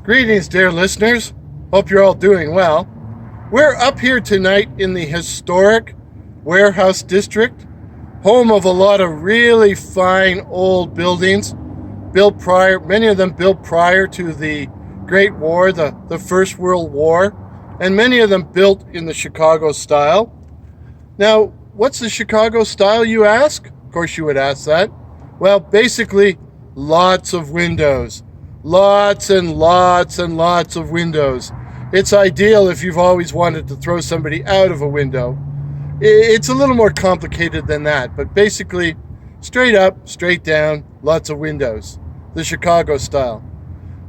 Greetings, dear listeners. Hope you're all doing well. We're up here tonight in the historic Warehouse District, home of a lot of really fine old buildings, many of them built prior to the Great War, the First World War, and many of them built in the Chicago style. Now, what's the Chicago style, you ask? Of course you would ask that. Well, basically, lots of windows. Lots and lots and lots of windows. It's ideal if you've always wanted to throw somebody out of a window. It's a little more complicated than that, but basically, straight up, straight down, lots of windows. The Chicago style.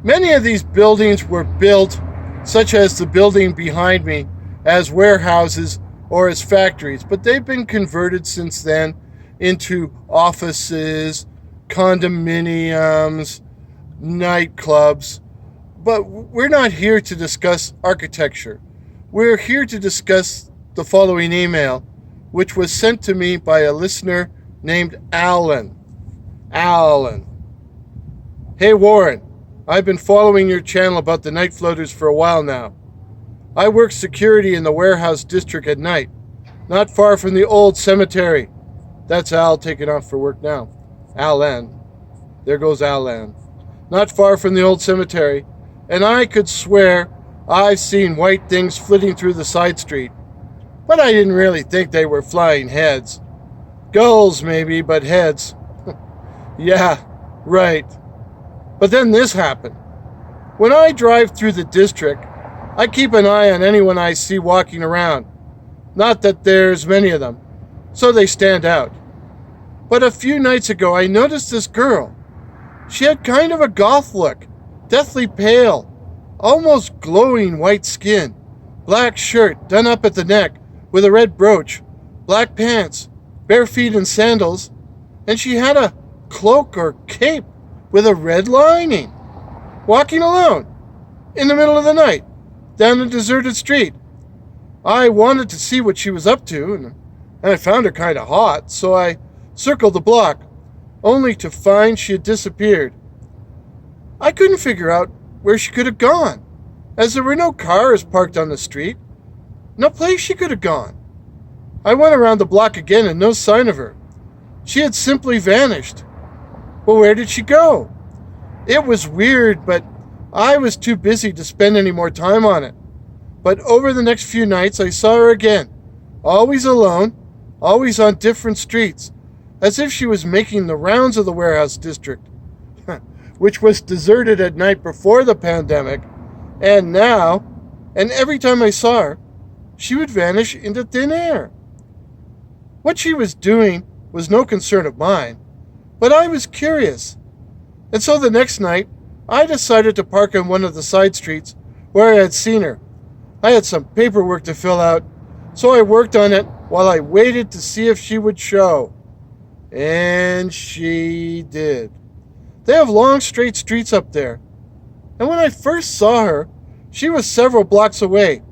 Many of these buildings were built, such as the building behind me, as warehouses or as factories, but they've been converted since then into offices, condominiums, nightclubs. But we're not here to discuss architecture. We're here to discuss the following email, which was sent to me by a listener named Alan. Hey Warren, I've been following your channel about the night floaters for a while now. I work security in the warehouse district at night, not far from the old cemetery. That's Al taking off for work now. Alan. There goes Alan. Not far from the old cemetery, and I could swear I've seen white things flitting through the side street. But I didn't really think they were flying heads. Gulls maybe, but heads. Yeah, right. But then this happened. When I drive through the district, I keep an eye on anyone I see walking around. Not that there's many of them, so they stand out. But a few nights ago, I noticed this girl. She had kind of a goth look, deathly pale, almost glowing white skin, black shirt done up at the neck with a red brooch, black pants, bare feet and sandals, and she had a cloak or cape with a red lining, walking alone in the middle of the night down a deserted street. I wanted to see what she was up to, and I found her kind of hot, so I circled the block, only to find she had disappeared. I couldn't figure out where she could have gone, as there were no cars parked on the street, no place she could have gone. I went around the block again and no sign of her. She had simply vanished. Well, where did she go? It was weird, but I was too busy to spend any more time on it. But over the next few nights, I saw her again, always alone, always on different streets, as if she was making the rounds of the warehouse district, which was deserted at night before the pandemic, and now, and every time I saw her, she would vanish into thin air. What she was doing was no concern of mine, but I was curious. And so the next night, I decided to park on one of the side streets where I had seen her. I had some paperwork to fill out, so I worked on it while I waited to see if she would show. And she did. They have long, straight streets up there. And when I first saw her, she was several blocks away,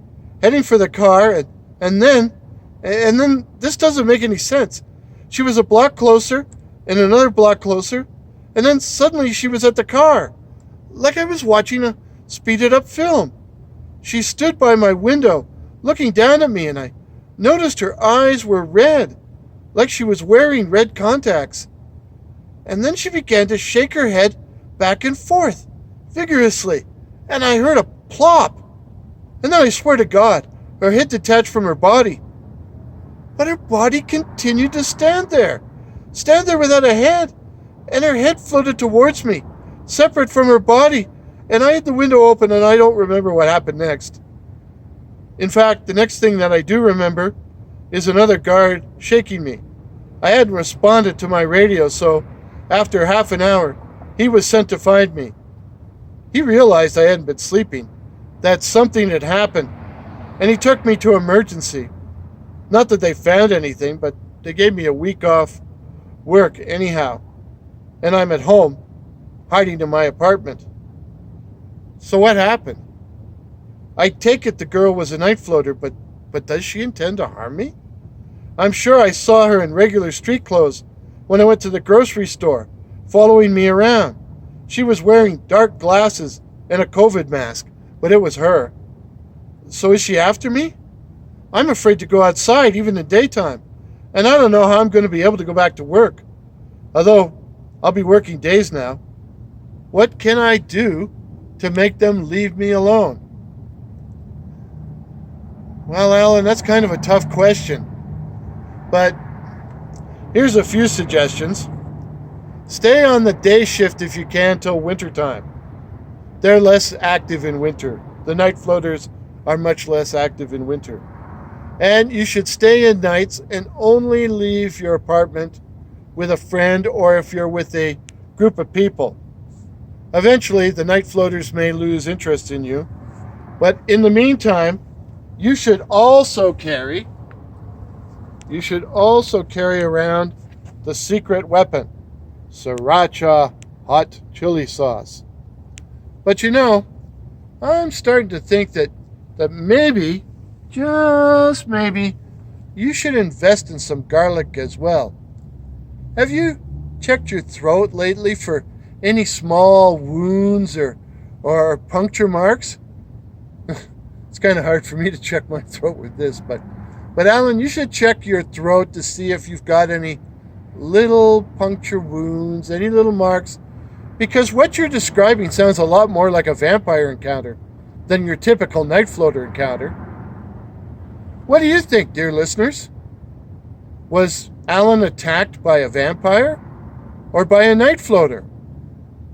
heading for the car, and then this doesn't make any sense. She was a block closer, and another block closer, and then suddenly she was at the car, like I was watching a speeded up film. She stood by my window, looking down at me, and I noticed her eyes were red, like she was wearing red contacts. And then she began to shake her head back and forth, vigorously, and I heard a plop. And then I swear to God, her head detached from her body. But her body continued to stand there without a head, and her head floated towards me, separate from her body, and I had the window open and I don't remember what happened next. In fact, the next thing that I do remember is another guard shaking me. I hadn't responded to my radio, so after half an hour, he was sent to find me. He realized I hadn't been sleeping, that something had happened, and he took me to emergency. Not that they found anything, but they gave me a week off work anyhow, and I'm at home, hiding in my apartment. So what happened? I take it the girl was a night floater, but does she intend to harm me? I'm sure I saw her in regular street clothes when I went to the grocery store, following me around. She was wearing dark glasses and a COVID mask, but it was her. So is she after me? I'm afraid to go outside, even in daytime, and I don't know how I'm going to be able to go back to work. Although, I'll be working days now. What can I do to make them leave me alone? Well, Alan, that's kind of a tough question. But here's a few suggestions. Stay on the day shift if you can till wintertime. They're less active in winter. The night floaters are much less active in winter. And you should stay in nights and only leave your apartment with a friend or if you're with a group of people. Eventually, the night floaters may lose interest in you. But in the meantime, you should also carry around the secret weapon, sriracha hot chili sauce. But you know, I'm starting to think that maybe, just maybe, you should invest in some garlic as well. Have you checked your throat lately for any small wounds or puncture marks? It's kind of hard for me to check my throat with this, but Alan, you should check your throat to see if you've got any little puncture wounds, any little marks, because what you're describing sounds a lot more like a vampire encounter than your typical night floater encounter. What do you think, dear listeners? Was Alan attacked by a vampire or by a night floater?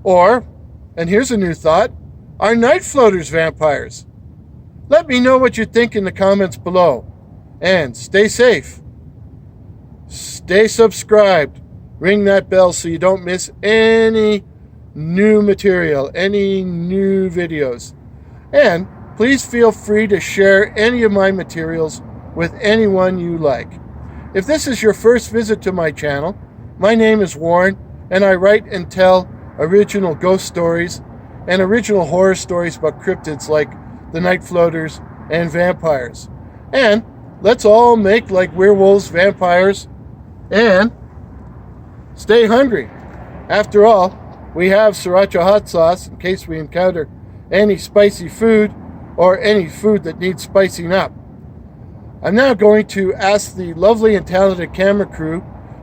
Or, and here's a new thought, are night floaters vampires? Let me know what you think in the comments below. And stay safe. Stay subscribed. Ring that bell so you don't miss any new material, any new videos. And please feel free to share any of my materials with anyone you like. If this is your first visit to my channel, my name is Warren, and I write and tell original ghost stories and original horror stories about cryptids like the night floaters and vampires. And let's all make like werewolves, vampires, and stay hungry. After all, we have sriracha hot sauce in case we encounter any spicy food or any food that needs spicing up. I'm now going to ask the lovely and talented camera crew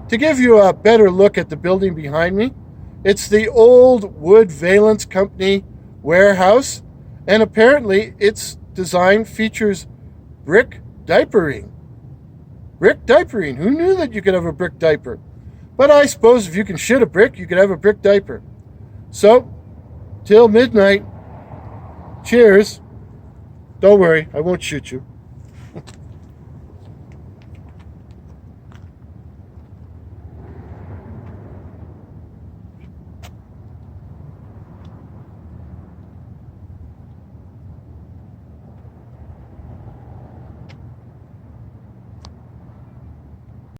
to give you a better look at the building behind me. It's the old Wood Vallance Company warehouse, and apparently its design features brick diapering. Brick diapering. Who knew that you could have a brick diaper? But I suppose if you can shit a brick, you could have a brick diaper. So, till midnight, cheers. Don't worry, I won't shoot you.